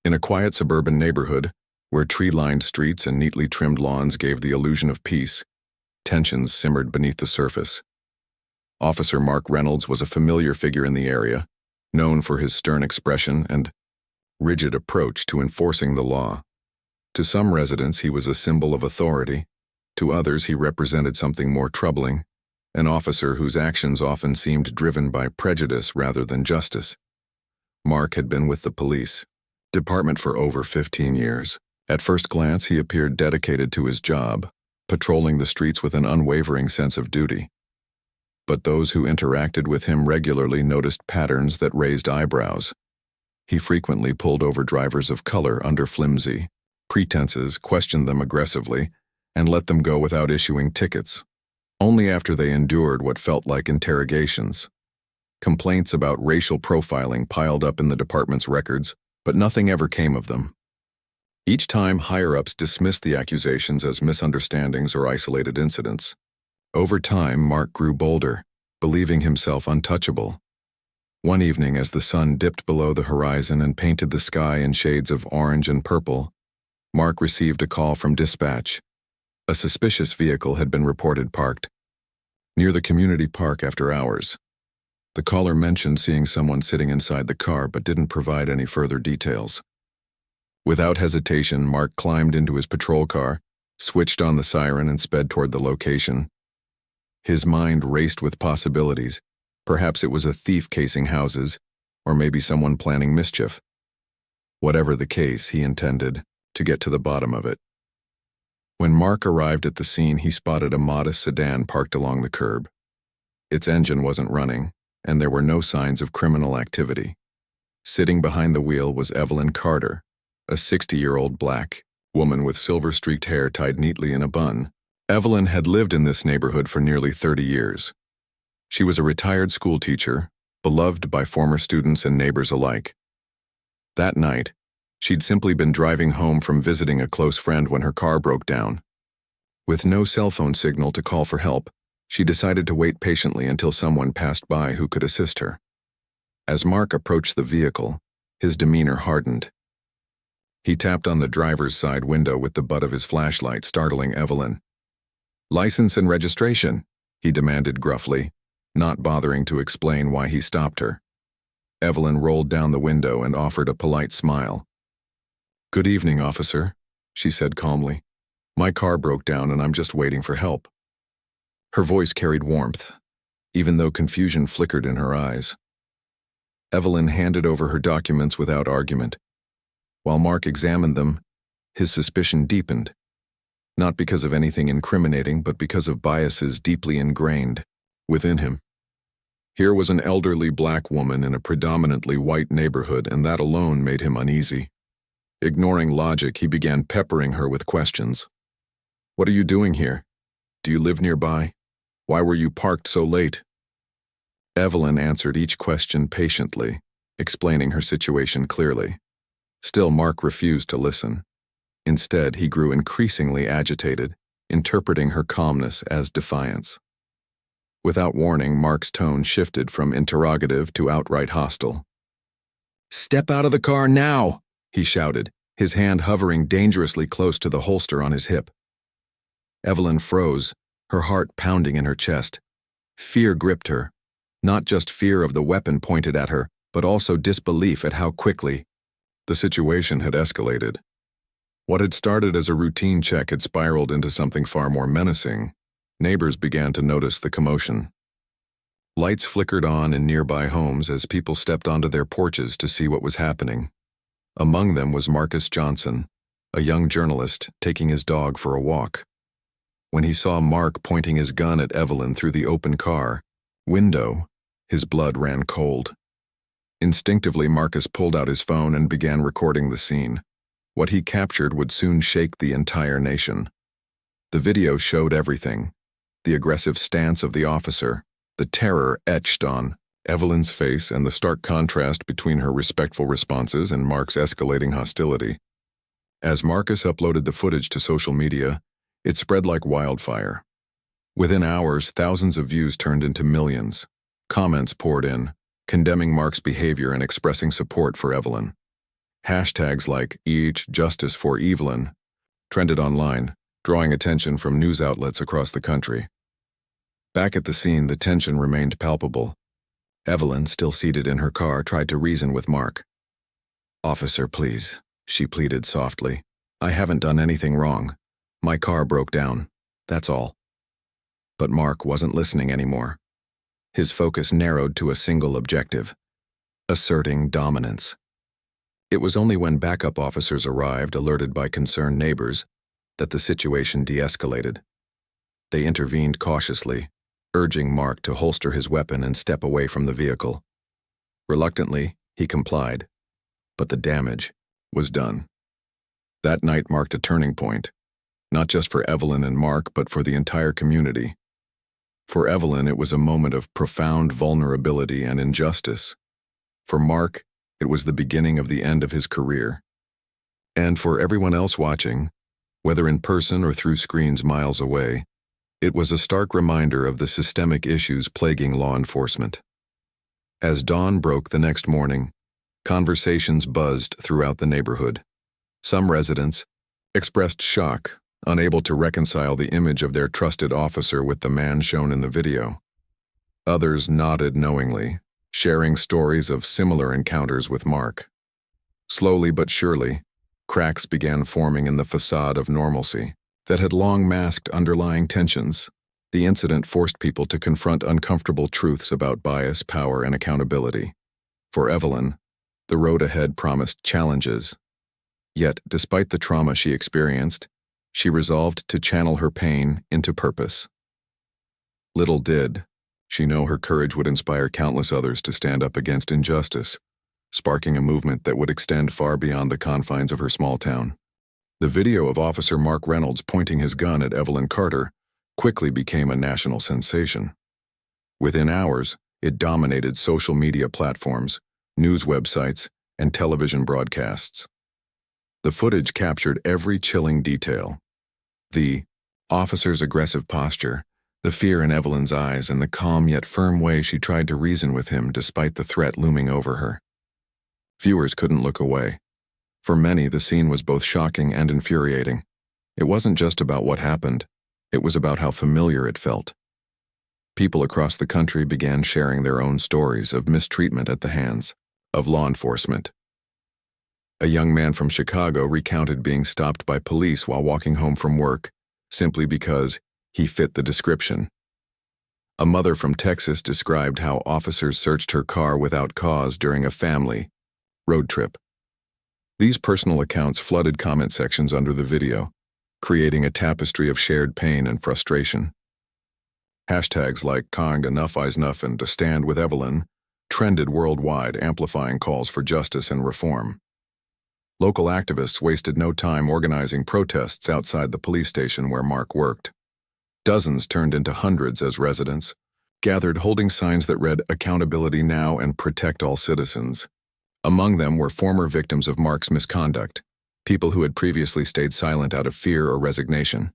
In a quiet suburban neighborhood, where tree-lined streets and neatly trimmed lawns gave the illusion of peace, tensions simmered beneath the surface. Officer Mark Reynolds was a familiar figure in the area, known for his stern expression and rigid approach to enforcing the law. To some residents, he was a symbol of authority. To others, he represented something more troubling, an officer whose actions often seemed driven by prejudice rather than justice. Mark had been with the police department for over 15 years. At first glance, he appeared dedicated to his job, patrolling the streets with an unwavering sense of duty. But those who interacted with him regularly noticed patterns that raised eyebrows. He frequently pulled over drivers of color under flimsy pretenses, questioned them aggressively, and let them go without issuing tickets, only after they endured what felt like interrogations. Complaints about racial profiling piled up in the department's records, but nothing ever came of them. Each time, higher-ups dismissed the accusations as misunderstandings or isolated incidents. Over time, Mark grew bolder, believing himself untouchable. One evening, as the sun dipped below the horizon and painted the sky in shades of orange and purple, Mark received a call from dispatch. A suspicious vehicle had been reported parked near the community park after hours. The caller mentioned seeing someone sitting inside the car but didn't provide any further details. Without hesitation, Mark climbed into his patrol car, switched on the siren, and sped toward the location. His mind raced with possibilities. Perhaps it was a thief casing houses, or maybe someone planning mischief. Whatever the case, he intended to get to the bottom of it. When Mark arrived at the scene, he spotted a modest sedan parked along the curb. Its engine wasn't running, and there were no signs of criminal activity. Sitting behind the wheel was Evelyn Carter, a 60-year-old black woman with silver-streaked hair tied neatly in a bun. Evelyn had lived in this neighborhood for nearly 30 years. She was a retired schoolteacher, beloved by former students and neighbors alike. That night, she'd simply been driving home from visiting a close friend when her car broke down. With no cell phone signal to call for help, she decided to wait patiently until someone passed by who could assist her. As Mark approached the vehicle, his demeanor hardened. He tapped on the driver's side window with the butt of his flashlight, startling Evelyn. "License and registration," he demanded gruffly, not bothering to explain why he stopped her. Evelyn rolled down the window and offered a polite smile. "Good evening, officer," she said calmly. "My car broke down and I'm just waiting for help." Her voice carried warmth, even though confusion flickered in her eyes. Evelyn handed over her documents without argument. While Mark examined them, his suspicion deepened, not because of anything incriminating, but because of biases deeply ingrained within him. Here was an elderly black woman in a predominantly white neighborhood, and that alone made him uneasy. Ignoring logic, he began peppering her with questions. "What are you doing here? Do you live nearby? Why were you parked so late?" Evelyn answered each question patiently, explaining her situation clearly. Still, Mark refused to listen. Instead, he grew increasingly agitated, interpreting her calmness as defiance. Without warning, Mark's tone shifted from interrogative to outright hostile. "Step out of the car now!" he shouted, his hand hovering dangerously close to the holster on his hip. Evelyn froze, her heart pounding in her chest. Fear gripped her, not just fear of the weapon pointed at her, but also disbelief at how quickly the situation had escalated. What had started as a routine check had spiraled into something far more menacing. Neighbors began to notice the commotion. Lights flickered on in nearby homes as people stepped onto their porches to see what was happening. Among them was Marcus Johnson, a young journalist taking his dog for a walk. When he saw Mark pointing his gun at Evelyn through the open car window, his blood ran cold. Instinctively, Marcus pulled out his phone and began recording the scene. What he captured would soon shake the entire nation. The video showed everything: the aggressive stance of the officer, the terror etched on Evelyn's face, and the stark contrast between her respectful responses and Mark's escalating hostility. As Marcus uploaded the footage to social media, it spread like wildfire. Within hours, thousands of views turned into millions. Comments poured in, condemning Mark's behavior and expressing support for Evelyn. Hashtags like #Justice for Evelyn trended online, drawing attention from news outlets across the country. Back at the scene, the tension remained palpable. Evelyn, still seated in her car, tried to reason with Mark. "Officer, please," she pleaded softly. "I haven't done anything wrong. My car broke down. That's all." But Mark wasn't listening anymore. His focus narrowed to a single objective: asserting dominance. It was only when backup officers arrived, alerted by concerned neighbors, that the situation de-escalated. They intervened cautiously, urging Mark to holster his weapon and step away from the vehicle. Reluctantly, he complied, but the damage was done. That night marked a turning point, not just for Evelyn and Mark, but for the entire community. For Evelyn, it was a moment of profound vulnerability and injustice. For Mark, it was the beginning of the end of his career. And for everyone else watching, whether in person or through screens miles away, it was a stark reminder of the systemic issues plaguing law enforcement. As dawn broke the next morning, conversations buzzed throughout the neighborhood. Some residents expressed shock, unable to reconcile the image of their trusted officer with the man shown in the video. Others nodded knowingly, sharing stories of similar encounters with Mark. Slowly but surely, cracks began forming in the facade of normalcy that had long masked underlying tensions. The incident forced people to confront uncomfortable truths about bias, power, and accountability. For Evelyn, the road ahead promised challenges. Yet, despite the trauma she experienced, she resolved to channel her pain into purpose. Little did she know her courage would inspire countless others to stand up against injustice, sparking a movement that would extend far beyond the confines of her small town. The video of Officer Mark Reynolds pointing his gun at Evelyn Carter quickly became a national sensation. Within hours, it dominated social media platforms, news websites, and television broadcasts. The footage captured every chilling detail: the officer's aggressive posture, the fear in Evelyn's eyes, and the calm yet firm way she tried to reason with him despite the threat looming over her. Viewers couldn't look away. For many, the scene was both shocking and infuriating. It wasn't just about what happened, it was about how familiar it felt. People across the country began sharing their own stories of mistreatment at the hands of law enforcement. A young man from Chicago recounted being stopped by police while walking home from work, simply because he fit the description. A mother from Texas described how officers searched her car without cause during a family road trip. These personal accounts flooded comment sections under the video, creating a tapestry of shared pain and frustration. Hashtags like "Kind Enough Is Enough" and "To Stand with Evelyn" trended worldwide, amplifying calls for justice and reform. Local activists wasted no time organizing protests outside the police station where Mark worked. Dozens turned into hundreds as residents gathered holding signs that read "Accountability Now" and "Protect All Citizens." Among them were former victims of Mark's misconduct, people who had previously stayed silent out of fear or resignation.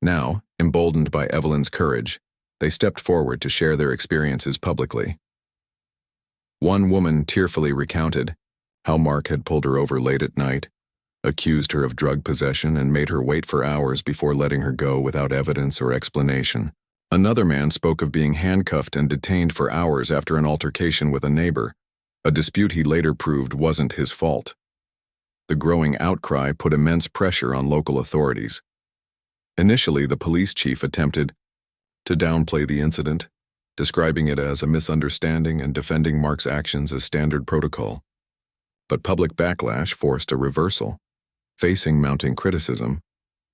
Now, emboldened by Evelyn's courage, they stepped forward to share their experiences publicly. One woman tearfully recounted how Mark had pulled her over late at night, accused her of drug possession, and made her wait for hours before letting her go without evidence or explanation. Another man spoke of being handcuffed and detained for hours after an altercation with a neighbor, a dispute he later proved wasn't his fault. The growing outcry put immense pressure on local authorities. Initially, the police chief attempted to downplay the incident, describing it as a misunderstanding and defending Mark's actions as standard protocol. But public backlash forced a reversal. Facing mounting criticism,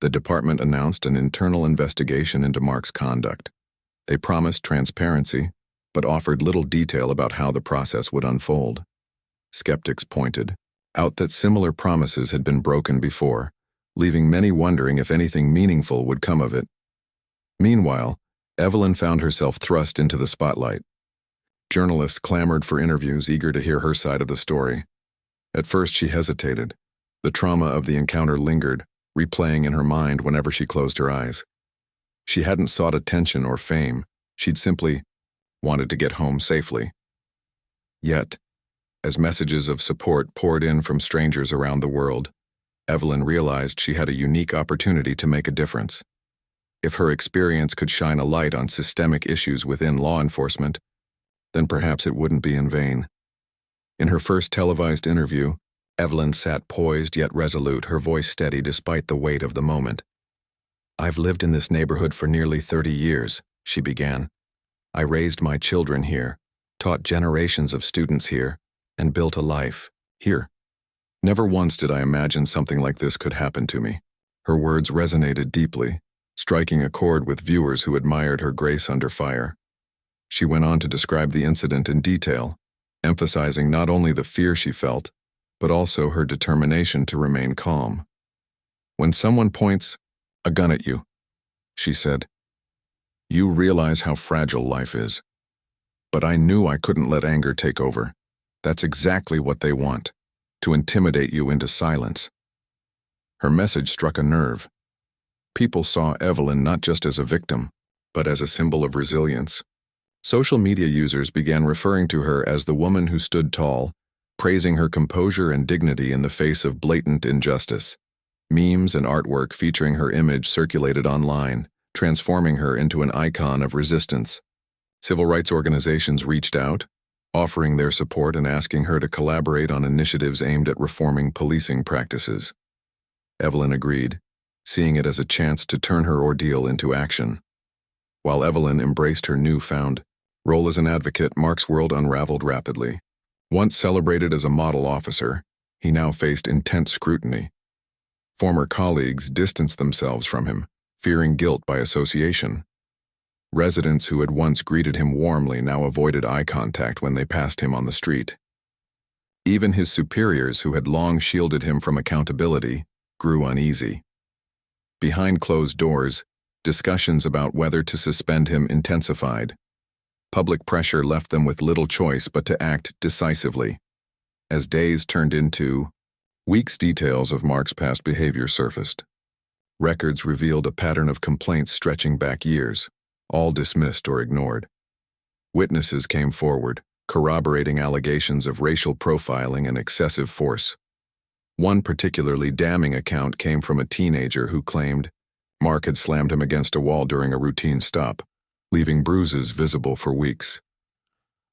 the department announced an internal investigation into Mark's conduct. They promised transparency, but offered little detail about how the process would unfold. Skeptics pointed out that similar promises had been broken before, leaving many wondering if anything meaningful would come of it. Meanwhile, Evelyn found herself thrust into the spotlight. Journalists clamored for interviews, eager to hear her side of the story. At first, she hesitated. The trauma of the encounter lingered, replaying in her mind whenever she closed her eyes. She hadn't sought attention or fame. She'd simply wanted to get home safely. Yet, As messages of support poured in from strangers around the world, Evelyn realized she had a unique opportunity to make a difference. If her experience could shine a light on systemic issues within law enforcement, then perhaps it wouldn't be in vain. In her first televised interview, Evelyn sat poised yet resolute, her voice steady despite the weight of the moment. "I've lived in this neighborhood for nearly 30 years, she began. "I raised my children here, taught generations of students here, and built a life here. Never once did I imagine something like this could happen to me." Her words resonated deeply, striking a chord with viewers who admired her grace under fire. She went on to describe the incident in detail, emphasizing not only the fear she felt, but also her determination to remain calm. "When someone points a gun at you," she said, "you realize how fragile life is. But I knew I couldn't let anger take over. That's exactly what they want, to intimidate you into silence." Her message struck a nerve. People saw Evelyn not just as a victim, but as a symbol of resilience. Social media users began referring to her as the woman who stood tall, praising her composure and dignity in the face of blatant injustice. Memes and artwork featuring her image circulated online, transforming her into an icon of resistance. Civil rights organizations reached out, offering their support and asking her to collaborate on initiatives aimed at reforming policing practices. Evelyn agreed, seeing it as a chance to turn her ordeal into action. While Evelyn embraced her newfound role as an advocate, Mark's world unraveled rapidly. Once celebrated as a model officer, he now faced intense scrutiny. Former colleagues distanced themselves from him, fearing guilt by association. Residents who had once greeted him warmly now avoided eye contact when they passed him on the street. Even his superiors, who had long shielded him from accountability, grew uneasy. Behind closed doors, discussions about whether to suspend him intensified. Public pressure left them with little choice but to act decisively. As days turned into weeks, details of Mark's past behavior surfaced. Records revealed a pattern of complaints stretching back years, all dismissed or ignored. Witnesses came forward, corroborating allegations of racial profiling and excessive force. One particularly damning account came from a teenager who claimed Mark had slammed him against a wall during a routine stop, leaving bruises visible for weeks.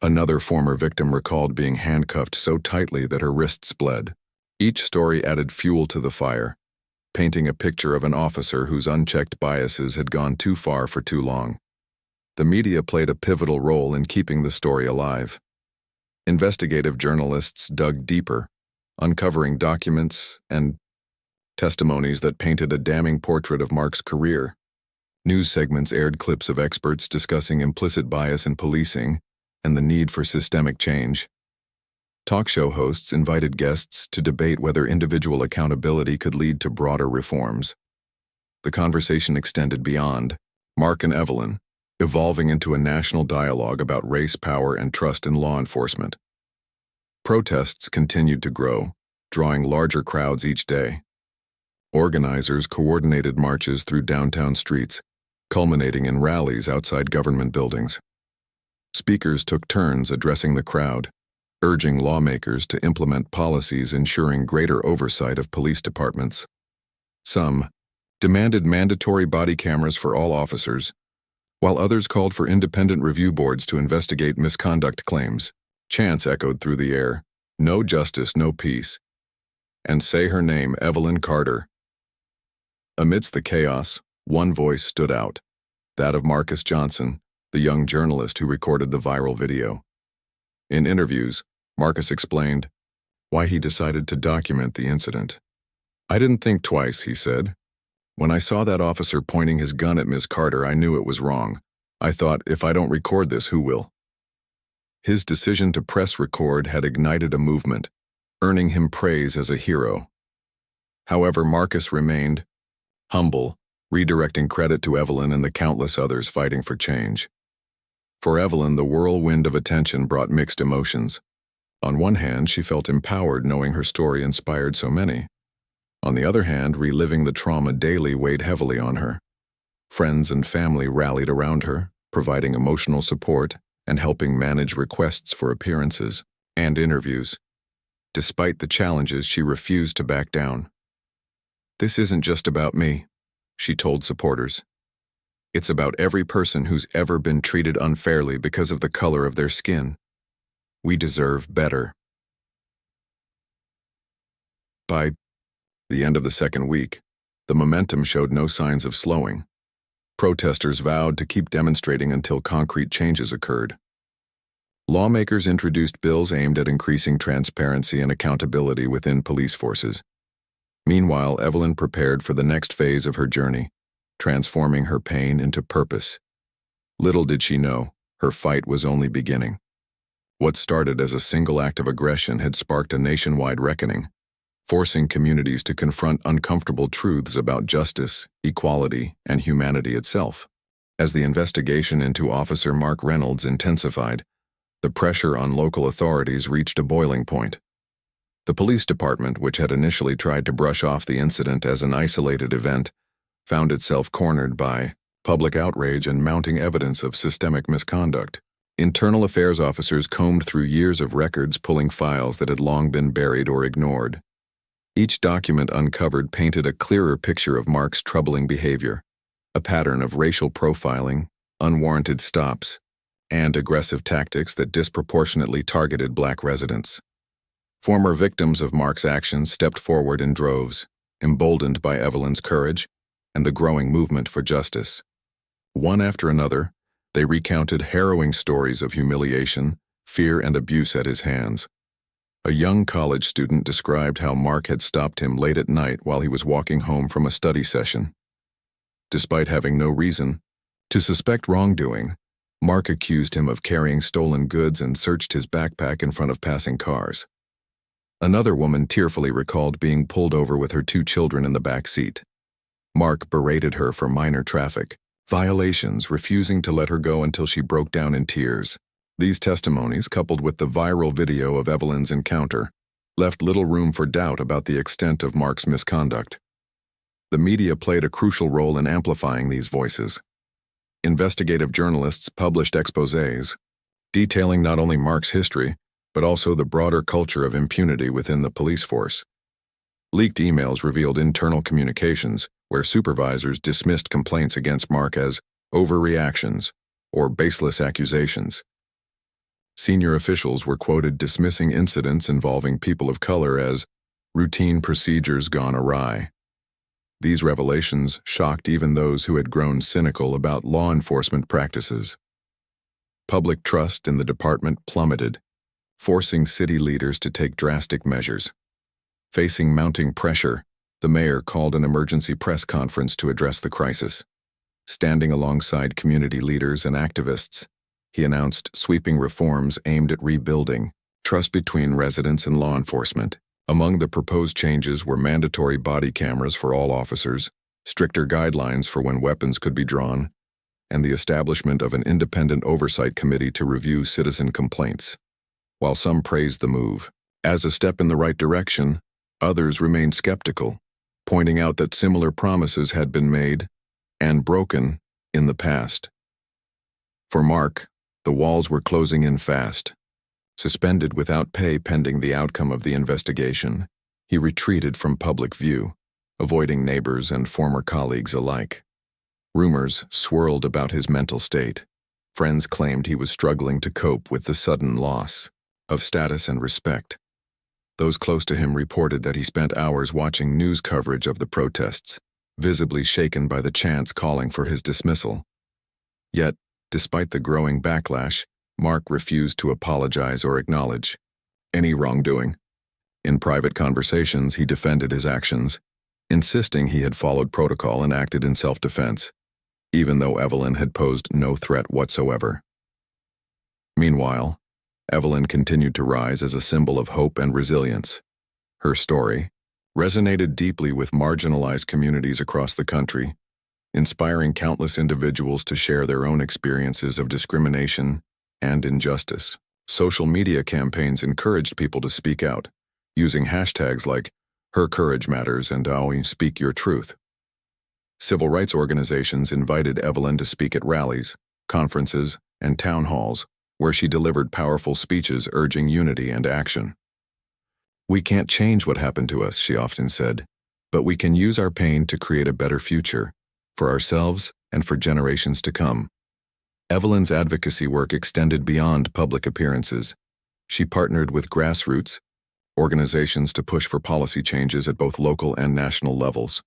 Another former victim recalled being handcuffed so tightly that her wrists bled. Each story added fuel to the fire, painting a picture of an officer whose unchecked biases had gone too far for too long. The media played a pivotal role in keeping the story alive. Investigative journalists dug deeper, uncovering documents and testimonies that painted a damning portrait of Mark's career. News segments aired clips of experts discussing implicit bias in policing and the need for systemic change. Talk show hosts invited guests to debate whether individual accountability could lead to broader reforms. The conversation extended beyond Mark and Evelyn, evolving into a national dialogue about race, power, and trust in law enforcement. Protests continued to grow, drawing larger crowds each day. Organizers coordinated marches through downtown streets, culminating in rallies outside government buildings. Speakers took turns addressing the crowd, urging lawmakers to implement policies ensuring greater oversight of police departments. Some demanded mandatory body cameras for all officers, while others called for independent review boards to investigate misconduct claims. Chants echoed through the air, "No justice, no peace," and "Say her name, Evelyn Carter." Amidst the chaos, one voice stood out, that of Marcus Johnson, the young journalist who recorded the viral video. In interviews, Marcus explained why he decided to document the incident. "I didn't think twice," he said. "When I saw that officer pointing his gun at Ms. Carter, I knew it was wrong. I thought, if I don't record this, who will?" His decision to press record had ignited a movement, earning him praise as a hero. However, Marcus remained humble, redirecting credit to Evelyn and the countless others fighting for change. For Evelyn, the whirlwind of attention brought mixed emotions. On one hand, she felt empowered knowing her story inspired so many. On the other hand, reliving the trauma daily weighed heavily on her. Friends and family rallied around her, providing emotional support and helping manage requests for appearances. and interviews. Despite the challenges, she refused to back down. "This isn't just about me," she told supporters. "It's about every person who's ever been treated unfairly because of the color of their skin. We deserve better." By the end of the second week, the momentum showed no signs of slowing. Protesters vowed to keep demonstrating until concrete changes occurred. Lawmakers introduced bills aimed at increasing transparency and accountability within police forces. Meanwhile, Evelyn prepared for the next phase of her journey, transforming her pain into purpose. Little did she know, her fight was only beginning. What started as a single act of aggression had sparked a nationwide reckoning, forcing communities to confront uncomfortable truths about justice, equality, and humanity itself. As the investigation into Officer Mark Reynolds intensified, the pressure on local authorities reached a boiling point. The police department, which had initially tried to brush off the incident as an isolated event, found itself cornered by public outrage and mounting evidence of systemic misconduct. Internal affairs officers combed through years of records, pulling files that had long been buried or ignored. Each document uncovered painted a clearer picture of Mark's troubling behavior, a pattern of racial profiling, unwarranted stops, and aggressive tactics that disproportionately targeted Black residents. Former victims of Mark's actions stepped forward in droves, emboldened by Evelyn's courage and the growing movement for justice. One after another, they recounted harrowing stories of humiliation, fear, and abuse at his hands. A young college student described how Mark had stopped him late at night while he was walking home from a study session. Despite having no reason to suspect wrongdoing, Mark accused him of carrying stolen goods and searched his backpack in front of passing cars. Another woman tearfully recalled being pulled over with her 2 children in the back seat. Mark berated her for minor traffic violations, refusing to let her go until she broke down in tears. These testimonies, coupled with the viral video of Evelyn's encounter, left little room for doubt about the extent of Mark's misconduct. The media played a crucial role in amplifying these voices. Investigative journalists published exposés, detailing not only Mark's history, but also the broader culture of impunity within the police force. Leaked emails revealed internal communications where supervisors dismissed complaints against Mark as overreactions or baseless accusations. Senior officials were quoted dismissing incidents involving people of color as routine procedures gone awry. These revelations shocked even those who had grown cynical about law enforcement practices. Public trust in the department plummeted, forcing city leaders to take drastic measures. Facing mounting pressure, the mayor called an emergency press conference to address the crisis. Standing alongside community leaders and activists, he announced sweeping reforms aimed at rebuilding trust between residents and law enforcement. Among the proposed changes were mandatory body cameras for all officers, stricter guidelines for when weapons could be drawn, and the establishment of an independent oversight committee to review citizen complaints. While some praised the move as a step in the right direction, others remained skeptical, pointing out that similar promises had been made and broken in the past. For Mark, the walls were closing in fast. Suspended without pay pending the outcome of the investigation, he retreated from public view, avoiding neighbors and former colleagues alike. Rumors swirled about his mental state. Friends claimed he was struggling to cope with the sudden loss of status and respect. Those close to him reported that he spent hours watching news coverage of the protests, visibly shaken by the chants calling for his dismissal. Yet, despite the growing backlash, Mark refused to apologize or acknowledge any wrongdoing. In private conversations, he defended his actions, insisting he had followed protocol and acted in self-defense, even though Evelyn had posed no threat whatsoever. Meanwhile, Evelyn continued to rise as a symbol of hope and resilience. Her story resonated deeply with marginalized communities across the country, inspiring countless individuals to share their own experiences of discrimination and injustice. Social media campaigns encouraged people to speak out, using hashtags like Her Courage Matters and Always Speak Your Truth. Civil rights organizations invited Evelyn to speak at rallies, conferences, and town halls, where she delivered powerful speeches urging unity and action. "We can't change what happened to us," she often said, "but we can use our pain to create a better future, for ourselves and for generations to come." Evelyn's advocacy work extended beyond public appearances. She partnered with grassroots organizations to push for policy changes at both local and national levels.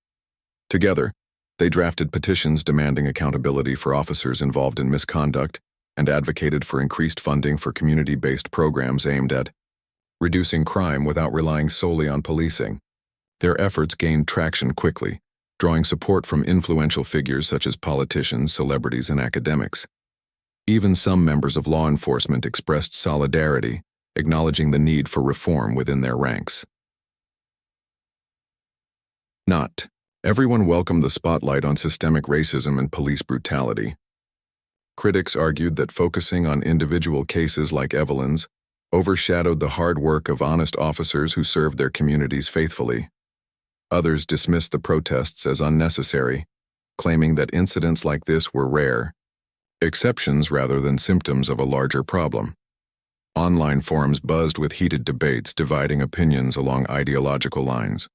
Together, they drafted petitions demanding accountability for officers involved in misconduct and advocated for increased funding for community-based programs aimed at reducing crime without relying solely on policing. Their efforts gained traction quickly, drawing support from influential figures such as politicians, celebrities, and academics. Even some members of law enforcement expressed solidarity, acknowledging the need for reform within their ranks. Not everyone welcomed the spotlight on systemic racism and police brutality. Critics argued that focusing on individual cases like Evelyn's overshadowed the hard work of honest officers who served their communities faithfully. Others dismissed the protests as unnecessary, claiming that incidents like this were rare, exceptions rather than symptoms of a larger problem. Online forums buzzed with heated debates dividing opinions along ideological lines.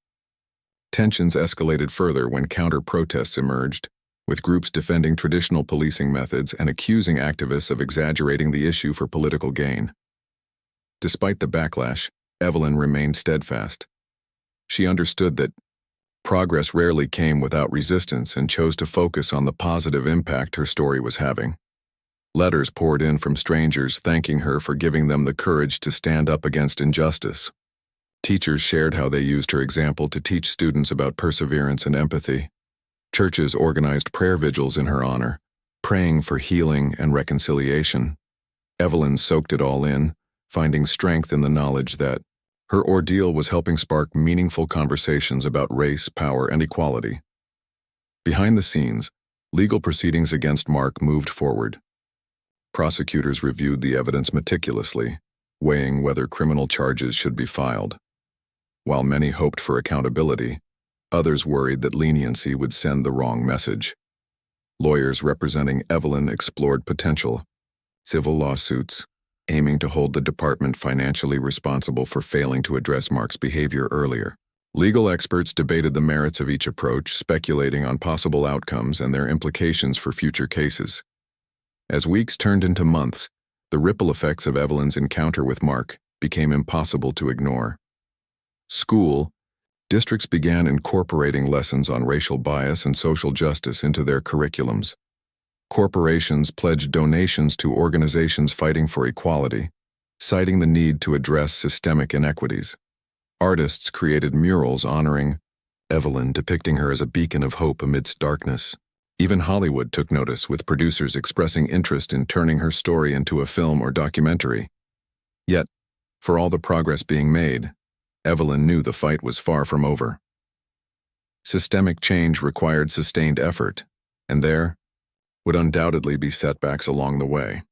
Tensions escalated further when counter-protests emerged, with groups defending traditional policing methods and accusing activists of exaggerating the issue for political gain. Despite the backlash, Evelyn remained steadfast. She understood that progress rarely came without resistance and chose to focus on the positive impact her story was having. Letters poured in from strangers thanking her for giving them the courage to stand up against injustice. Teachers shared how they used her example to teach students about perseverance and empathy. Churches organized prayer vigils in her honor, praying for healing and reconciliation. Evelyn soaked it all in, finding strength in the knowledge that her ordeal was helping spark meaningful conversations about race, power, and equality. Behind the scenes, legal proceedings against Mark moved forward. Prosecutors reviewed the evidence meticulously, weighing whether criminal charges should be filed. While many hoped for accountability, others worried that leniency would send the wrong message. Lawyers representing Evelyn explored potential civil lawsuits, aiming to hold the department financially responsible for failing to address Mark's behavior earlier. Legal experts debated the merits of each approach, speculating on possible outcomes and their implications for future cases. As weeks turned into months, the ripple effects of Evelyn's encounter with Mark became impossible to ignore. Districts began incorporating lessons on racial bias and social justice into their curriculums. Corporations pledged donations to organizations fighting for equality, citing the need to address systemic inequities. Artists created murals honoring Evelyn, depicting her as a beacon of hope amidst darkness. Even Hollywood took notice, with producers expressing interest in turning her story into a film or documentary. Yet, for all the progress being made, Evelyn knew the fight was far from over. Systemic change required sustained effort, and there would undoubtedly be setbacks along the way.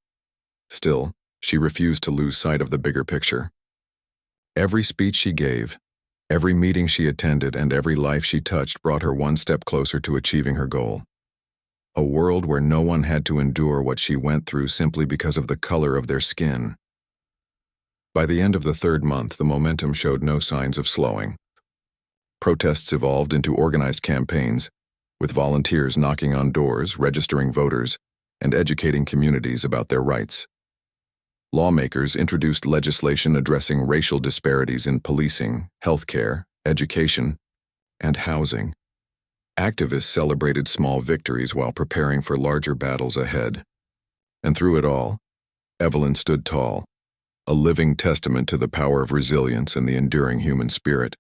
Still, she refused to lose sight of the bigger picture. Every speech she gave, every meeting she attended, and every life she touched brought her one step closer to achieving her goal. A world where no one had to endure what she went through simply because of the color of their skin. By the end of the third month, the momentum showed no signs of slowing. Protests evolved into organized campaigns, with volunteers knocking on doors, registering voters, and educating communities about their rights. Lawmakers introduced legislation addressing racial disparities in policing, healthcare, education, and housing. Activists celebrated small victories while preparing for larger battles ahead. And through it all, Evelyn stood tall, a living testament to the power of resilience and the enduring human spirit.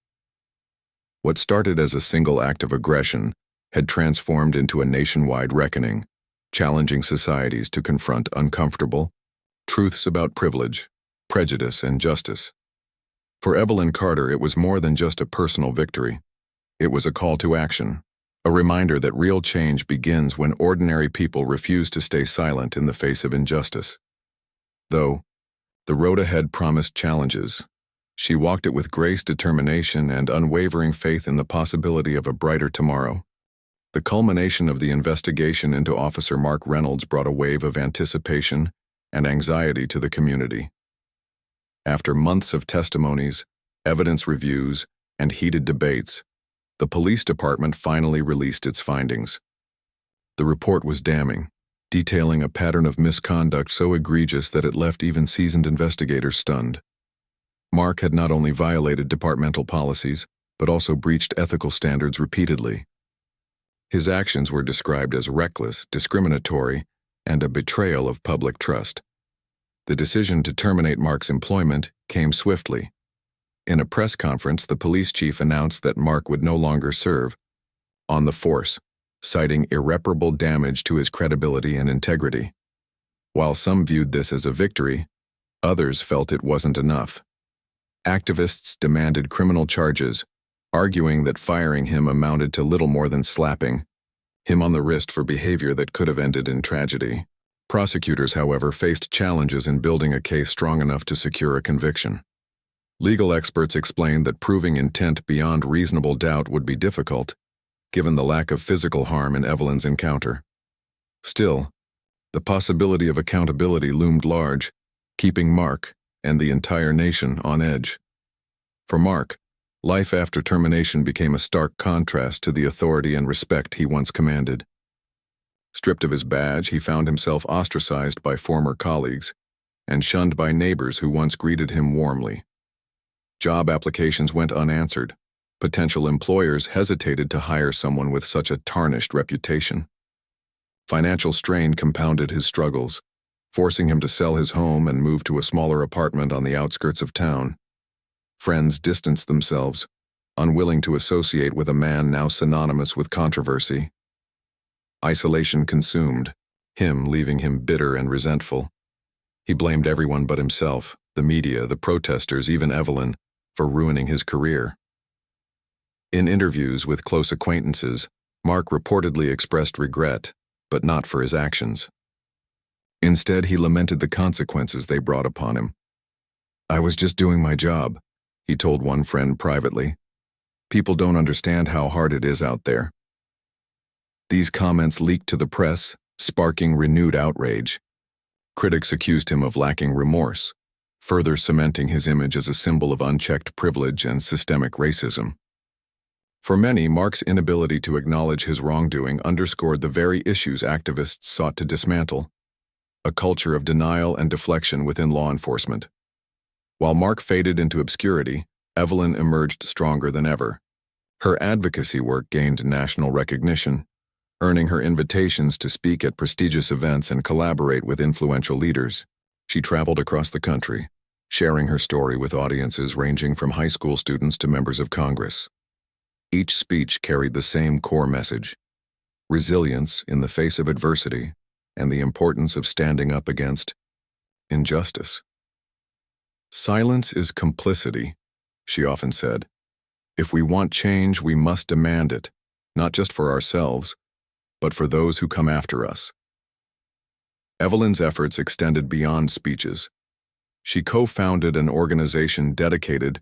What started as a single act of aggression had transformed into a nationwide reckoning, challenging societies to confront uncomfortable truths about privilege, prejudice, and justice. For Evelyn Carter, it was more than just a personal victory. It was a call to action, a reminder that real change begins when ordinary people refuse to stay silent in the face of injustice. Though the road ahead promised challenges, she walked it with grace, determination, and unwavering faith in the possibility of a brighter tomorrow. The culmination of the investigation into Officer Mark Reynolds brought a wave of anticipation and anxiety to the community. After months of testimonies, evidence reviews, and heated debates, the police department finally released its findings. The report was damning, detailing a pattern of misconduct so egregious that it left even seasoned investigators stunned. Mark had not only violated departmental policies, but also breached ethical standards repeatedly. His actions were described as reckless, discriminatory, and a betrayal of public trust. The decision to terminate Mark's employment came swiftly. In a press conference, the police chief announced that Mark would no longer serve on the force, citing irreparable damage to his credibility and integrity. While some viewed this as a victory, others felt it wasn't enough. Activists demanded criminal charges, arguing that firing him amounted to little more than slapping him on the wrist for behavior that could have ended in tragedy. Prosecutors, however, faced challenges in building a case strong enough to secure a conviction. Legal experts explained that proving intent beyond reasonable doubt would be difficult, given the lack of physical harm in Evelyn's encounter. Still, the possibility of accountability loomed large, keeping Mark and the entire nation on edge. For Mark, life after termination became a stark contrast to the authority and respect he once commanded. Stripped of his badge, he found himself ostracized by former colleagues and shunned by neighbors who once greeted him warmly. Job applications went unanswered. Potential employers hesitated to hire someone with such a tarnished reputation. Financial strain compounded his struggles, forcing him to sell his home and move to a smaller apartment on the outskirts of town. Friends distanced themselves, unwilling to associate with a man now synonymous with controversy. Isolation consumed him, leaving him bitter and resentful. He blamed everyone but himself, the media, the protesters, even Evelyn, for ruining his career. In interviews with close acquaintances, Mark reportedly expressed regret, but not for his actions. Instead, he lamented the consequences they brought upon him. "I was just doing my job," he told one friend privately. "People don't understand how hard it is out there." These comments leaked to the press, sparking renewed outrage. Critics accused him of lacking remorse, further cementing his image as a symbol of unchecked privilege and systemic racism. For many, Mark's inability to acknowledge his wrongdoing underscored the very issues activists sought to dismantle: a culture of denial and deflection within law enforcement. While Mark faded into obscurity, Evelyn emerged stronger than ever. Her advocacy work gained national recognition, earning her invitations to speak at prestigious events and collaborate with influential leaders. She traveled across the country, sharing her story with audiences ranging from high school students to members of Congress. Each speech carried the same core message: resilience in the face of adversity and the importance of standing up against injustice. "Silence is complicity," she often said. "If we want change, we must demand it, not just for ourselves, but for those who come after us." Evelyn's efforts extended beyond speeches. She co-founded an organization dedicated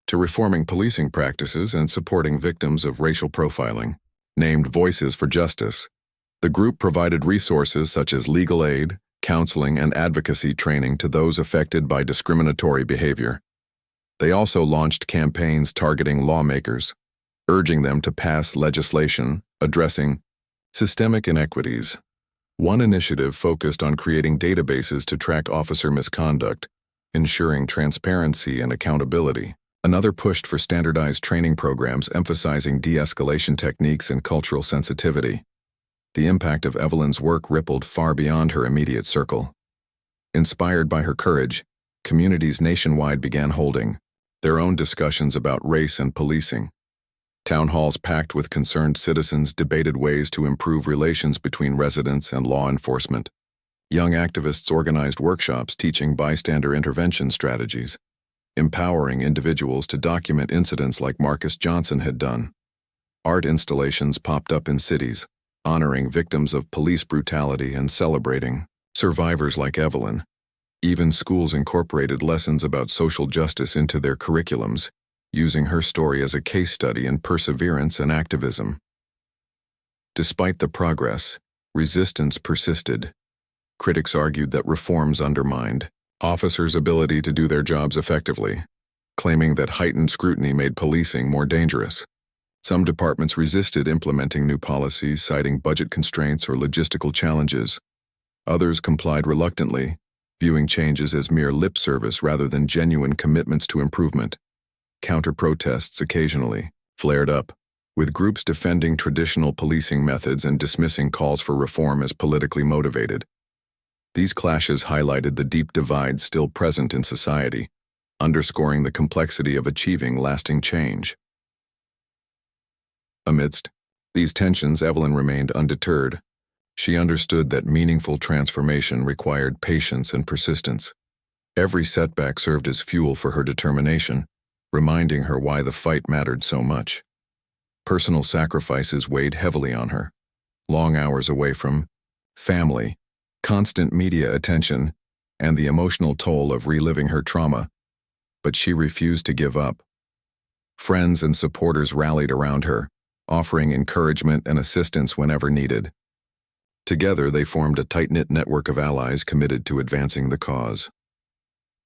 to reforming policing practices and supporting victims of racial profiling. Named Voices for Justice, the group provided resources such as legal aid, counseling, and advocacy training to those affected by discriminatory behavior. They also launched campaigns targeting lawmakers, urging them to pass legislation addressing systemic inequities. One initiative focused on creating databases to track officer misconduct, ensuring transparency and accountability. Another pushed for standardized training programs emphasizing de-escalation techniques and cultural sensitivity. The impact of Evelyn's work rippled far beyond her immediate circle. Inspired by her courage, communities nationwide began holding their own discussions about race and policing. Town halls packed with concerned citizens debated ways to improve relations between residents and law enforcement. Young activists organized workshops teaching bystander intervention strategies, empowering individuals to document incidents like Marcus Johnson had done. Art installations popped up in cities, honoring victims of police brutality and celebrating survivors like Evelyn. Even schools incorporated lessons about social justice into their curriculums, using her story as a case study in perseverance and activism. Despite the progress, resistance persisted. Critics argued that reforms undermined officers' ability to do their jobs effectively, claiming that heightened scrutiny made policing more dangerous. Some departments resisted implementing new policies, citing budget constraints or logistical challenges. Others complied reluctantly, viewing changes as mere lip service rather than genuine commitments to improvement. Counter-protests occasionally flared up, with groups defending traditional policing methods and dismissing calls for reform as politically motivated. These clashes highlighted the deep divide still present in society, underscoring the complexity of achieving lasting change. Amidst these tensions, Evelyn remained undeterred. She understood that meaningful transformation required patience and persistence. Every setback served as fuel for her determination, reminding her why the fight mattered so much. Personal sacrifices weighed heavily on her. Long hours away from family, constant media attention, and the emotional toll of reliving her trauma. But she refused to give up. Friends and supporters rallied around her, offering encouragement and assistance whenever needed. Together, they formed a tight-knit network of allies committed to advancing the cause.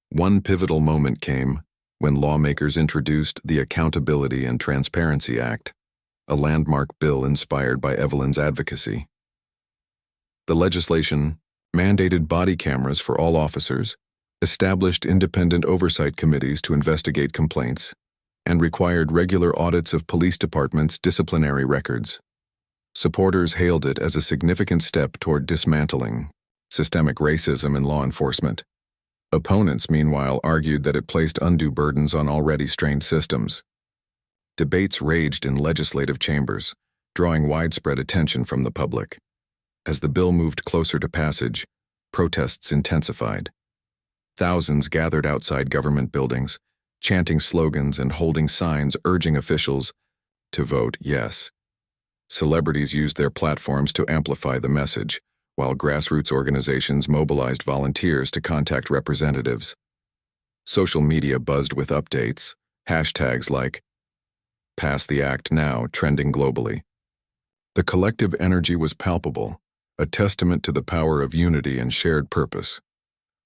One pivotal moment came when lawmakers introduced the Accountability and Transparency Act, a landmark bill inspired by Evelyn's advocacy. The legislation mandated body cameras for all officers, established independent oversight committees to investigate complaints, and required regular audits of police departments' disciplinary records. Supporters hailed it as a significant step toward dismantling systemic racism in law enforcement. Opponents, meanwhile, argued that it placed undue burdens on already strained systems. Debates raged in legislative chambers, drawing widespread attention from the public. As the bill moved closer to passage, protests intensified. Thousands gathered outside government buildings, chanting slogans and holding signs urging officials to vote yes. Celebrities used their platforms to amplify the message, while grassroots organizations mobilized volunteers to contact representatives. Social media buzzed with updates, hashtags like "Pass the Act Now" trending globally. The collective energy was palpable, a testament to the power of unity and shared purpose.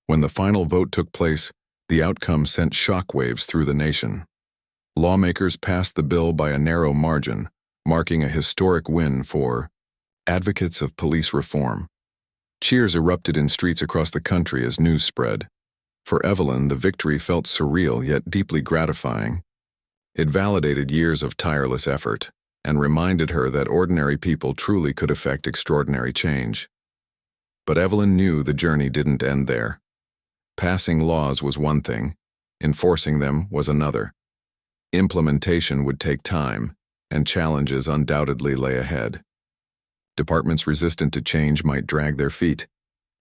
When the final vote took place, the outcome sent shockwaves through the nation. Lawmakers passed the bill by a narrow margin, marking a historic win for advocates of police reform. Cheers erupted in streets across the country as news spread. For Evelyn, the victory felt surreal yet deeply gratifying. It validated years of tireless effort and reminded her that ordinary people truly could effect extraordinary change. But Evelyn knew the journey didn't end there. Passing laws was one thing, enforcing them was another. Implementation would take time, and challenges undoubtedly lay ahead. Departments resistant to change might drag their feet,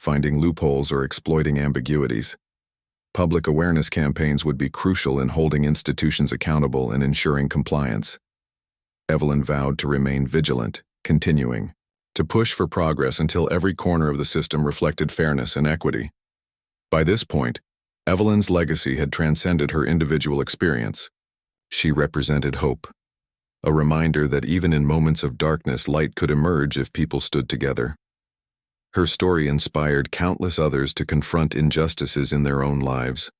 finding loopholes or exploiting ambiguities. Public awareness campaigns would be crucial in holding institutions accountable and ensuring compliance. Evelyn vowed to remain vigilant, continuing to push for progress until every corner of the system reflected fairness and equity. By this point, Evelyn's legacy had transcended her individual experience. She represented hope, a reminder that even in moments of darkness, light could emerge if people stood together. Her story inspired countless others to confront injustices in their own lives,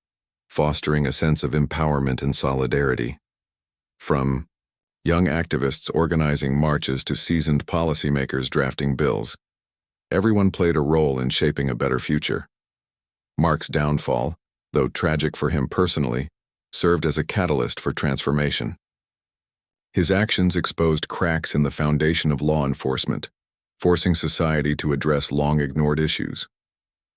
fostering a sense of empowerment and solidarity. From young activists organizing marches to seasoned policymakers drafting bills, everyone played a role in shaping a better future. Mark's downfall, though tragic for him personally, served as a catalyst for transformation. His actions exposed cracks in the foundation of law enforcement, forcing society to address long-ignored issues.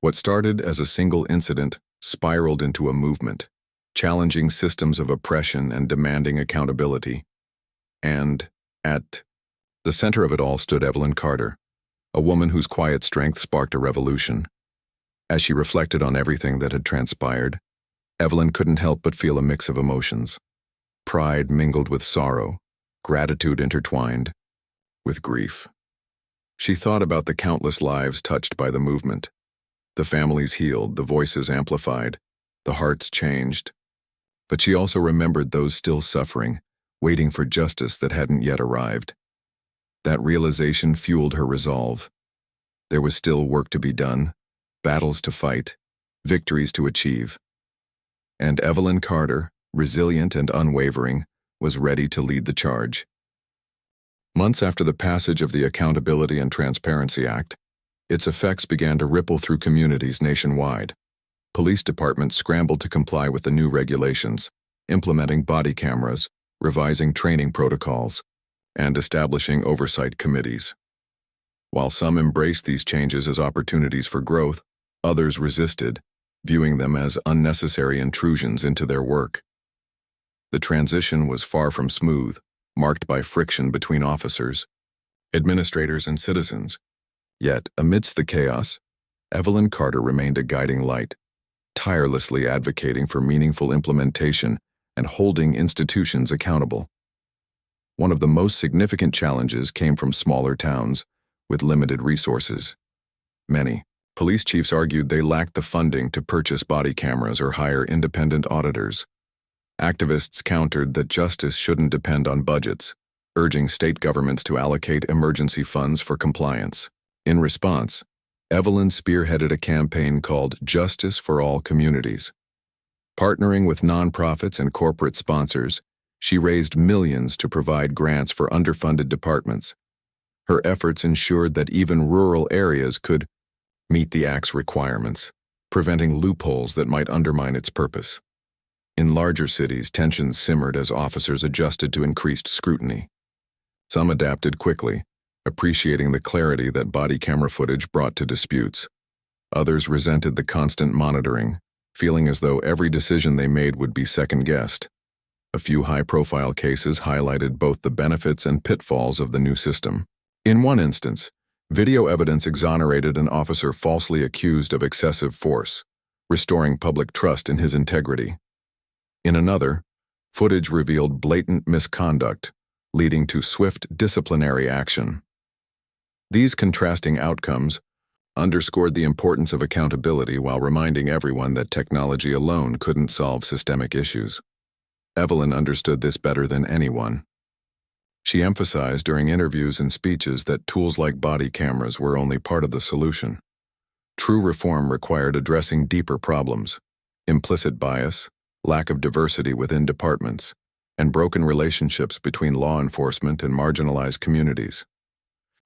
What started as a single incident spiraled into a movement, challenging systems of oppression and demanding accountability. And, at the center of it all stood Evelyn Carter, a woman whose quiet strength sparked a revolution. As she reflected on everything that had transpired, Evelyn couldn't help but feel a mix of emotions. Pride mingled with sorrow, gratitude intertwined with grief. She thought about the countless lives touched by the movement. The families healed, the voices amplified, the hearts changed. But she also remembered those still suffering, waiting for justice that hadn't yet arrived. That realization fueled her resolve. There was still work to be done, battles to fight, victories to achieve. And Evelyn Carter, resilient and unwavering, was ready to lead the charge. Months after the passage of the Accountability and Transparency Act, its effects began to ripple through communities nationwide. Police departments scrambled to comply with the new regulations, implementing body cameras, revising training protocols, and establishing oversight committees. While some embraced these changes as opportunities for growth, others resisted, viewing them as unnecessary intrusions into their work. The transition was far from smooth, marked by friction between officers, administrators, and citizens. Yet, amidst the chaos, Evelyn Carter remained a guiding light, tirelessly advocating for meaningful implementation and holding institutions accountable. One of the most significant challenges came from smaller towns with limited resources. Many police chiefs argued they lacked the funding to purchase body cameras or hire independent auditors. Activists countered that justice shouldn't depend on budgets, urging state governments to allocate emergency funds for compliance. In response, Evelyn spearheaded a campaign called Justice for All Communities. Partnering with nonprofits and corporate sponsors, she raised millions to provide grants for underfunded departments. Her efforts ensured that even rural areas could meet the Act's requirements, preventing loopholes that might undermine its purpose. In larger cities, tensions simmered as officers adjusted to increased scrutiny. Some adapted quickly, appreciating the clarity that body camera footage brought to disputes. Others resented the constant monitoring, feeling as though every decision they made would be second-guessed. A few high-profile cases highlighted both the benefits and pitfalls of the new system. In one instance, video evidence exonerated an officer falsely accused of excessive force, restoring public trust in his integrity. In another, footage revealed blatant misconduct, leading to swift disciplinary action. These contrasting outcomes underscored the importance of accountability while reminding everyone that technology alone couldn't solve systemic issues. Evelyn understood this better than anyone. She emphasized during interviews and speeches that tools like body cameras were only part of the solution. True reform required addressing deeper problems: implicit bias, lack of diversity within departments, and broken relationships between law enforcement and marginalized communities.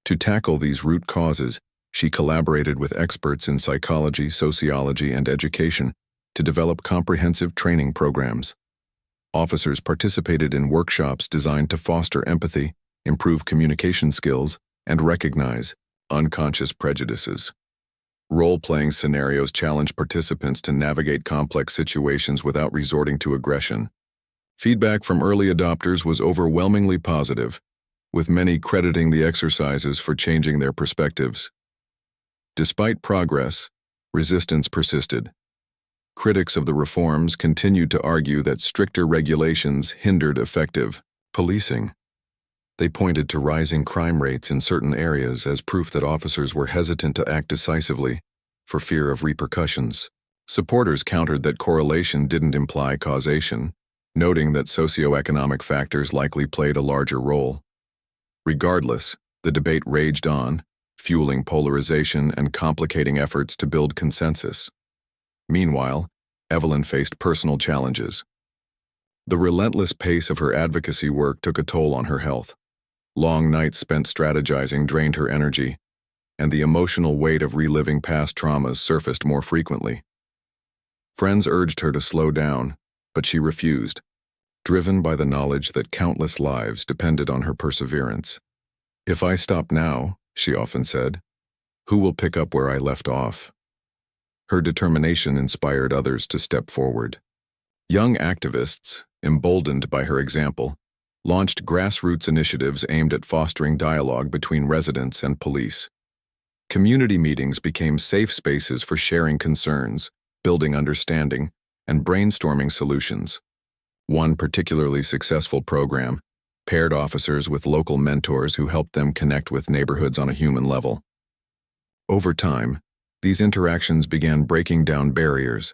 To tackle these root causes, she collaborated with experts in psychology, sociology, and education to develop comprehensive training programs. Officers participated in workshops designed to foster empathy, improve communication skills, and recognize unconscious prejudices. Role-playing scenarios challenged participants to navigate complex situations without resorting to aggression. Feedback from early adopters was overwhelmingly positive, with many crediting the exercises for changing their perspectives. Despite progress, resistance persisted. Critics of the reforms continued to argue that stricter regulations hindered effective policing. They pointed to rising crime rates in certain areas as proof that officers were hesitant to act decisively for fear of repercussions. Supporters countered that correlation didn't imply causation, noting that socioeconomic factors likely played a larger role. Regardless, the debate raged on, fueling polarization and complicating efforts to build consensus. Meanwhile, Evelyn faced personal challenges. The relentless pace of her advocacy work took a toll on her health. Long nights spent strategizing drained her energy, and the emotional weight of reliving past traumas surfaced more frequently. Friends urged her to slow down, but she refused, driven by the knowledge that countless lives depended on her perseverance. "If I stop now," she often said, "who will pick up where I left off?" Her determination inspired others to step forward. Young activists, emboldened by her example, launched grassroots initiatives aimed at fostering dialogue between residents and police. Community meetings became safe spaces for sharing concerns, building understanding, and brainstorming solutions. One particularly successful program paired officers with local mentors who helped them connect with neighborhoods on a human level. Over time, these interactions began breaking down barriers,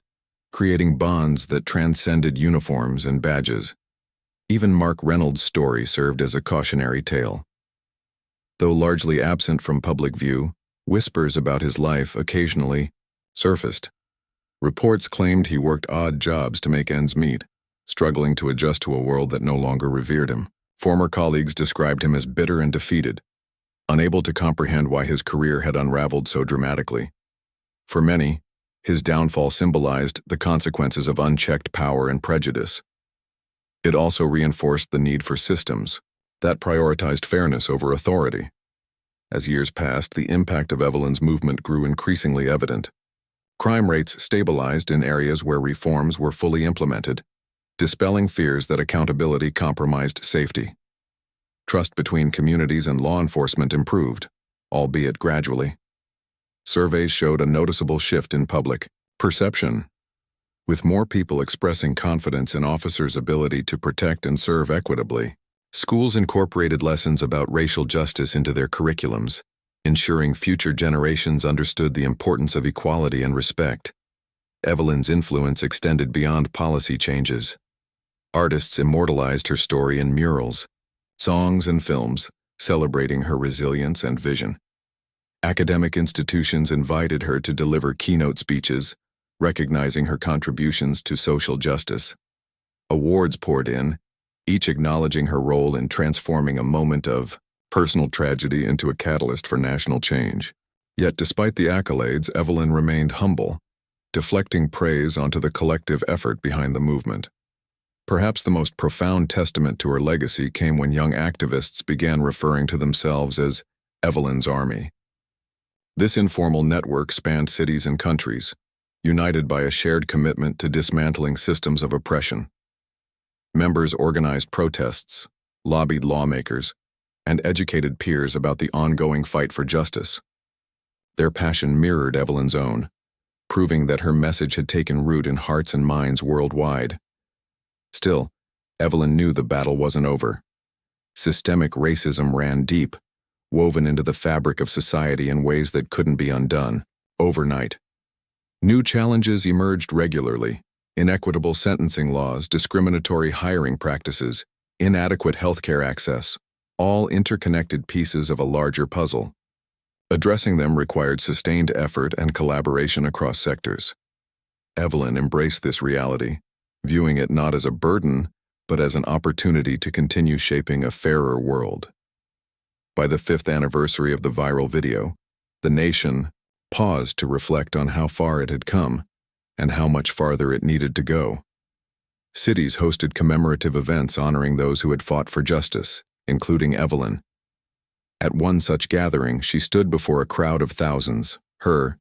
creating bonds that transcended uniforms and badges. Even Mark Reynolds' story served as a cautionary tale. Though largely absent from public view, whispers about his life occasionally surfaced. Reports claimed he worked odd jobs to make ends meet, struggling to adjust to a world that no longer revered him. Former colleagues described him as bitter and defeated, unable to comprehend why his career had unraveled so dramatically. For many, his downfall symbolized the consequences of unchecked power and prejudice. It also reinforced the need for systems that prioritized fairness over authority. As years passed, the impact of Evelyn's movement grew increasingly evident. Crime rates stabilized in areas where reforms were fully implemented, dispelling fears that accountability compromised safety. Trust between communities and law enforcement improved, albeit gradually. Surveys showed a noticeable shift in public perception, with more people expressing confidence in officers' ability to protect and serve equitably. Schools incorporated lessons about racial justice into their curriculums, ensuring future generations understood the importance of equality and respect. Evelyn's influence extended beyond policy changes. Artists immortalized her story in murals, songs, and films, celebrating her resilience and vision. Academic institutions invited her to deliver keynote speeches, recognizing her contributions to social justice. Awards poured in, each acknowledging her role in transforming a moment of personal tragedy into a catalyst for national change. Yet despite the accolades, Evelyn remained humble, deflecting praise onto the collective effort behind the movement. Perhaps the most profound testament to her legacy came when young activists began referring to themselves as Evelyn's Army. This informal network spanned cities and countries, united by a shared commitment to dismantling systems of oppression. Members organized protests, lobbied lawmakers, and educated peers about the ongoing fight for justice. Their passion mirrored Evelyn's own, proving that her message had taken root in hearts and minds worldwide. Still, Evelyn knew the battle wasn't over. Systemic racism ran deep, woven into the fabric of society in ways that couldn't be undone overnight. New challenges emerged regularly: inequitable sentencing laws, discriminatory hiring practices, inadequate healthcare access, all interconnected pieces of a larger puzzle. Addressing them required sustained effort and collaboration across sectors. Evelyn embraced this reality, viewing it not as a burden, but as an opportunity to continue shaping a fairer world. By the 5th anniversary of the viral video, the nation paused to reflect on how far it had come and how much farther it needed to go. Cities hosted commemorative events honoring those who had fought for justice, including Evelyn. At one such gathering, she stood before a crowd of thousands, her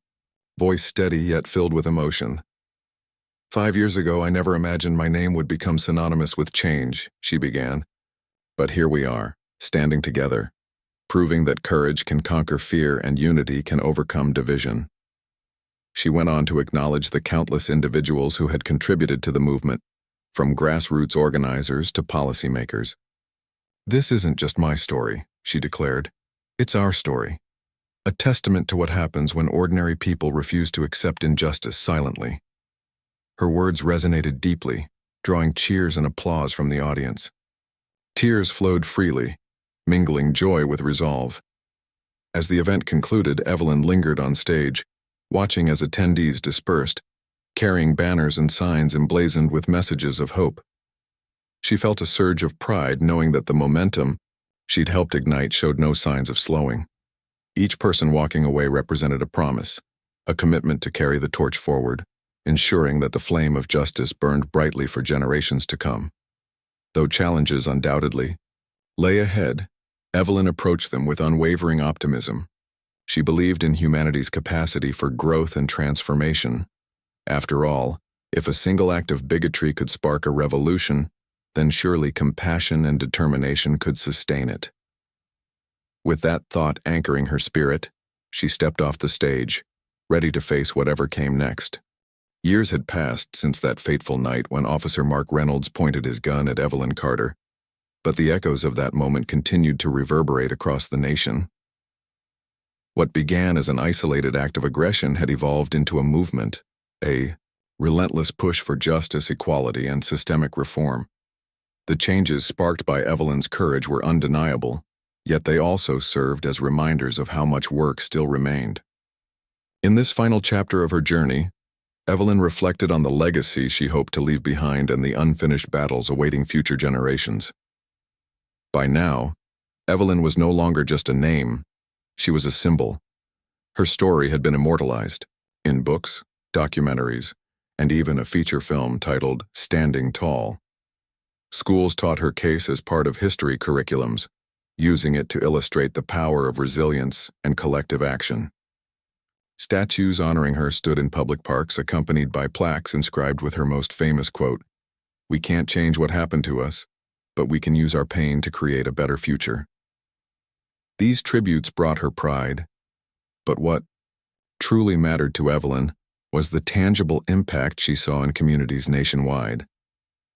voice steady yet filled with emotion. 5 years ago, I never imagined my name would become synonymous with change, she began. But here we are, standing together, proving that courage can conquer fear and unity can overcome division. She went on to acknowledge the countless individuals who had contributed to the movement, from grassroots organizers to policymakers. This isn't just my story, she declared. It's our story. A testament to what happens when ordinary people refuse to accept injustice silently. Her words resonated deeply, drawing cheers and applause from the audience. Tears flowed freely, mingling joy with resolve. As the event concluded, Evelyn lingered on stage, watching as attendees dispersed, carrying banners and signs emblazoned with messages of hope. She felt a surge of pride knowing that the momentum she'd helped ignite showed no signs of slowing. Each person walking away represented a promise, a commitment to carry the torch forward, ensuring that the flame of justice burned brightly for generations to come. Though challenges undoubtedly lay ahead, Evelyn approached them with unwavering optimism. She believed in humanity's capacity for growth and transformation. After all, if a single act of bigotry could spark a revolution, then surely compassion and determination could sustain it. With that thought anchoring her spirit, she stepped off the stage, ready to face whatever came next. Years had passed since that fateful night when Officer Mark Reynolds pointed his gun at Evelyn Carter, but the echoes of that moment continued to reverberate across the nation. What began as an isolated act of aggression had evolved into a movement, a relentless push for justice, equality, and systemic reform. The changes sparked by Evelyn's courage were undeniable, yet they also served as reminders of how much work still remained. In this final chapter of her journey, Evelyn reflected on the legacy she hoped to leave behind and the unfinished battles awaiting future generations. By now, Evelyn was no longer just a name, she was a symbol. Her story had been immortalized in books, documentaries, and even a feature film titled Standing Tall. Schools taught her case as part of history curriculums, using it to illustrate the power of resilience and collective action. Statues honoring her stood in public parks accompanied by plaques inscribed with her most famous quote, "We can't change what happened to us, but we can use our pain to create a better future." These tributes brought her pride, but what truly mattered to Evelyn was the tangible impact she saw in communities nationwide.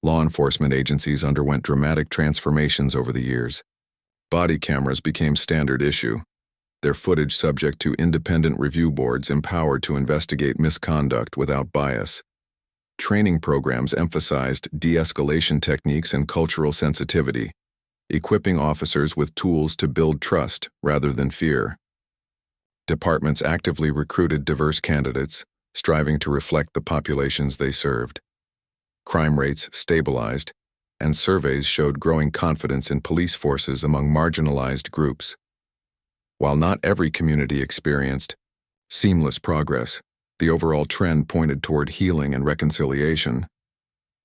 Law enforcement agencies underwent dramatic transformations over the years. Body cameras became standard issue, their footage subject to independent review boards empowered to investigate misconduct without bias. Training programs emphasized de-escalation techniques and cultural sensitivity, equipping officers with tools to build trust rather than fear. Departments actively recruited diverse candidates, striving to reflect the populations they served. Crime rates stabilized, and surveys showed growing confidence in police forces among marginalized groups. While not every community experienced seamless progress, the overall trend pointed toward healing and reconciliation.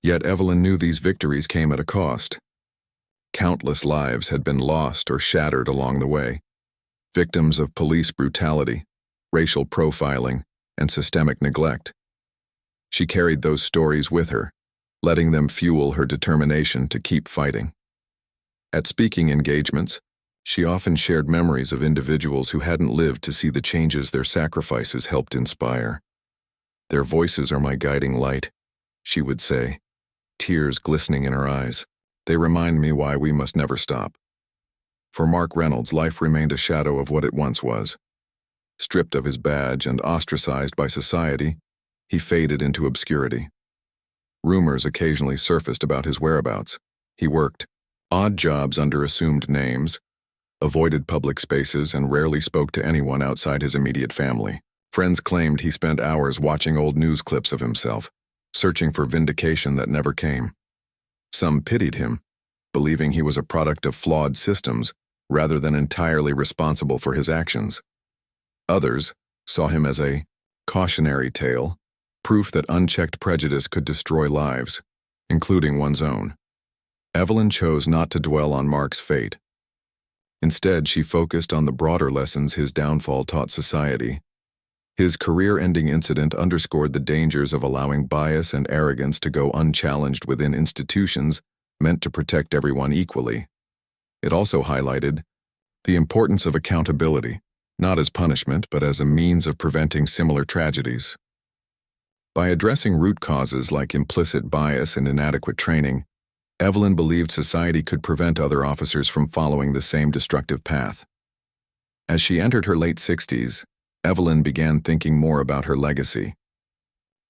Yet Evelyn knew these victories came at a cost. Countless lives had been lost or shattered along the way, victims of police brutality, racial profiling, and systemic neglect. She carried those stories with her, letting them fuel her determination to keep fighting. At speaking engagements, she often shared memories of individuals who hadn't lived to see the changes their sacrifices helped inspire. "Their voices are my guiding light," she would say, tears glistening in her eyes. "They remind me why we must never stop." For Mark Reynolds, life remained a shadow of what it once was. Stripped of his badge and ostracized by society, he faded into obscurity. Rumors occasionally surfaced about his whereabouts. He worked odd jobs under assumed names, avoided public spaces, and rarely spoke to anyone outside his immediate family. Friends claimed he spent hours watching old news clips of himself, searching for vindication that never came. Some pitied him, believing he was a product of flawed systems rather than entirely responsible for his actions. Others saw him as a cautionary tale, proof that unchecked prejudice could destroy lives, including one's own. Evelyn chose not to dwell on Mark's fate. Instead, she focused on the broader lessons his downfall taught society. His career-ending incident underscored the dangers of allowing bias and arrogance to go unchallenged within institutions meant to protect everyone equally. It also highlighted the importance of accountability, not as punishment but as a means of preventing similar tragedies. By addressing root causes like implicit bias and inadequate training, Evelyn believed society could prevent other officers from following the same destructive path. As she entered her late 60s, Evelyn began thinking more about her legacy.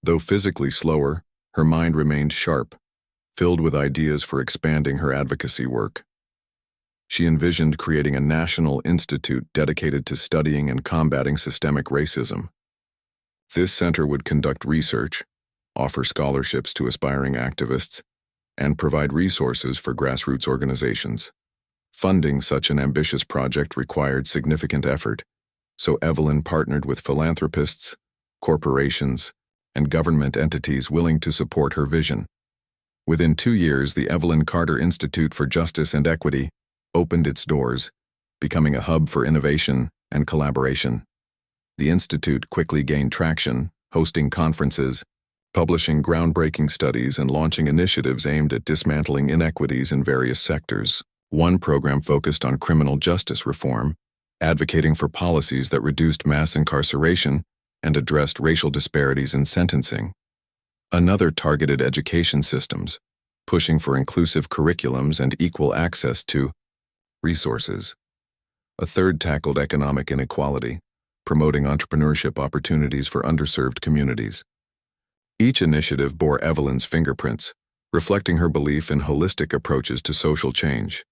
Though physically slower, her mind remained sharp, filled with ideas for expanding her advocacy work. She envisioned creating a national institute dedicated to studying and combating systemic racism. This center would conduct research, offer scholarships to aspiring activists, and provide resources for grassroots organizations. Funding such an ambitious project required significant effort, so Evelyn partnered with philanthropists, corporations, and government entities willing to support her vision. Within 2 years, the Evelyn Carter Institute for Justice and Equity opened its doors, becoming a hub for innovation and collaboration. The institute quickly gained traction, hosting conferences, publishing groundbreaking studies, and launching initiatives aimed at dismantling inequities in various sectors. One program focused on criminal justice reform, advocating for policies that reduced mass incarceration and addressed racial disparities in sentencing. Another targeted education systems, pushing for inclusive curriculums and equal access to resources. A third tackled economic inequality, promoting entrepreneurship opportunities for underserved communities. Each initiative bore Evelyn's fingerprints, reflecting her belief in holistic approaches to social change.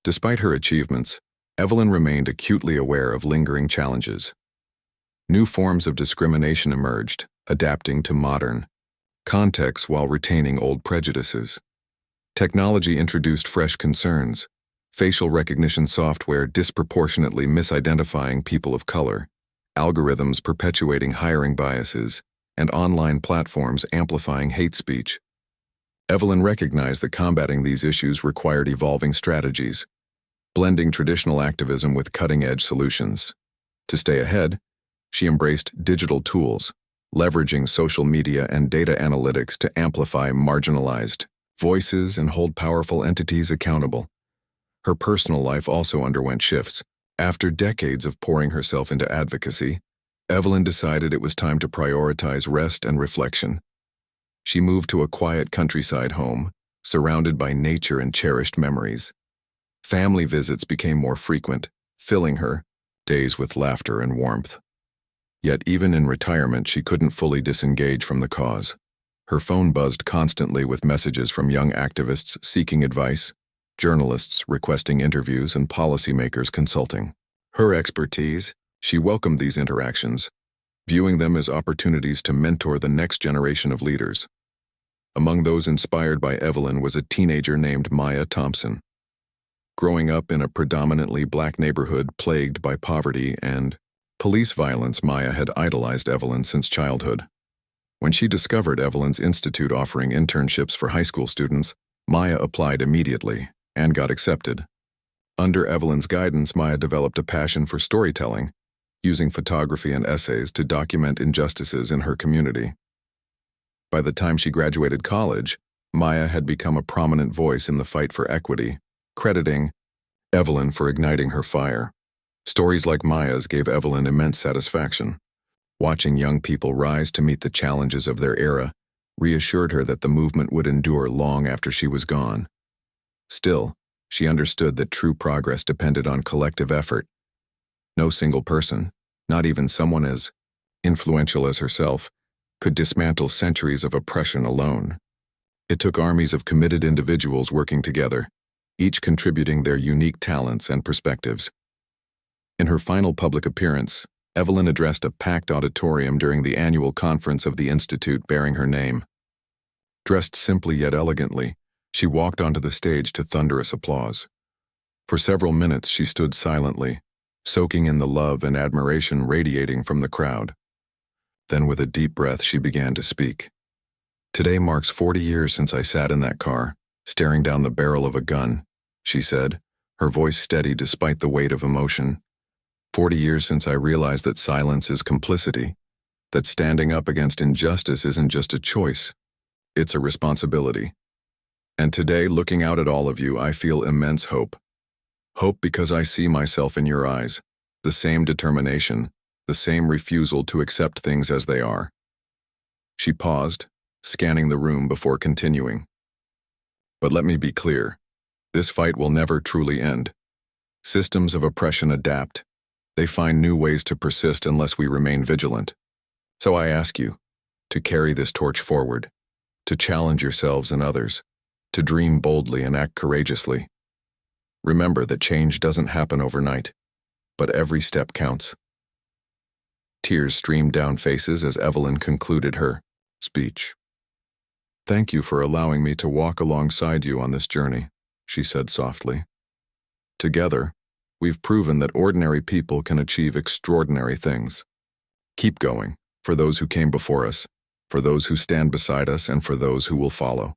Despite her achievements, Evelyn remained acutely aware of lingering challenges. New forms of discrimination emerged, adapting to modern contexts while retaining old prejudices. Technology introduced fresh concerns, facial recognition software disproportionately misidentifying people of color, algorithms perpetuating hiring biases, and online platforms amplifying hate speech. Evelyn recognized that combating these issues required evolving strategies, blending traditional activism with cutting-edge solutions. To stay ahead, she embraced digital tools, leveraging social media and data analytics to amplify marginalized voices and hold powerful entities accountable. Her personal life also underwent shifts. After decades of pouring herself into advocacy, Evelyn decided it was time to prioritize rest and reflection. She moved to a quiet countryside home, surrounded by nature and cherished memories. Family visits became more frequent, filling her days with laughter and warmth. Yet even in retirement, she couldn't fully disengage from the cause. Her phone buzzed constantly with messages from young activists seeking advice, journalists requesting interviews, and policymakers consulting. Her expertise, she welcomed these interactions, viewing them as opportunities to mentor the next generation of leaders. Among those inspired by Evelyn was a teenager named Maya Thompson. Growing up in a predominantly black neighborhood plagued by poverty and police violence, Maya had idolized Evelyn since childhood. When she discovered Evelyn's institute offering internships for high school students, Maya applied immediately and got accepted. Under Evelyn's guidance, Maya developed a passion for storytelling, using photography and essays to document injustices in her community. By the time she graduated college, Maya had become a prominent voice in the fight for equity, crediting Evelyn for igniting her fire. Stories like Maya's gave Evelyn immense satisfaction. Watching young people rise to meet the challenges of their era reassured her that the movement would endure long after she was gone. Still, she understood that true progress depended on collective effort. No single person, not even someone as influential as herself, could dismantle centuries of oppression alone. It took armies of committed individuals working together, each contributing their unique talents and perspectives. In her final public appearance, Evelyn addressed a packed auditorium during the annual conference of the Institute bearing her name. Dressed simply yet elegantly, she walked onto the stage to thunderous applause. For several minutes she stood silently, soaking in the love and admiration radiating from the crowd. Then with a deep breath she began to speak. "Today marks 40 years since I sat in that car, staring down the barrel of a gun," she said, her voice steady despite the weight of emotion. 40 years since I realized that silence is complicity, that standing up against injustice isn't just a choice, it's a responsibility. And today, looking out at all of you, I feel immense hope. Hope because I see myself in your eyes, the same determination, the same refusal to accept things as they are. She paused, scanning the room before continuing. But let me be clear, this fight will never truly end. Systems of oppression adapt. They find new ways to persist unless we remain vigilant. So I ask you to carry this torch forward, to challenge yourselves and others, to dream boldly and act courageously. Remember that change doesn't happen overnight, but every step counts. Tears streamed down faces as Evelyn concluded her speech. "Thank you for allowing me to walk alongside you on this journey," she said softly. "Together, we've proven that ordinary people can achieve extraordinary things. Keep going, for those who came before us, for those who stand beside us, and for those who will follow."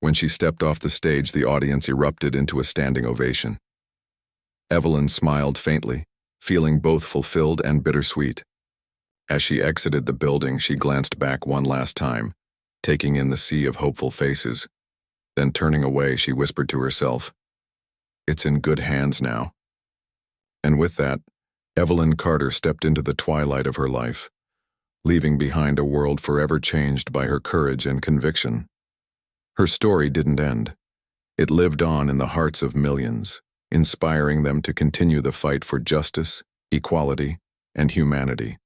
When she stepped off the stage, the audience erupted into a standing ovation. Evelyn smiled faintly, feeling both fulfilled and bittersweet. As she exited the building, she glanced back one last time, taking in the sea of hopeful faces. Then turning away, she whispered to herself, "It's in good hands now." And with that, Evelyn Carter stepped into the twilight of her life, leaving behind a world forever changed by her courage and conviction. Her story didn't end. It lived on in the hearts of millions, inspiring them to continue the fight for justice, equality, and humanity.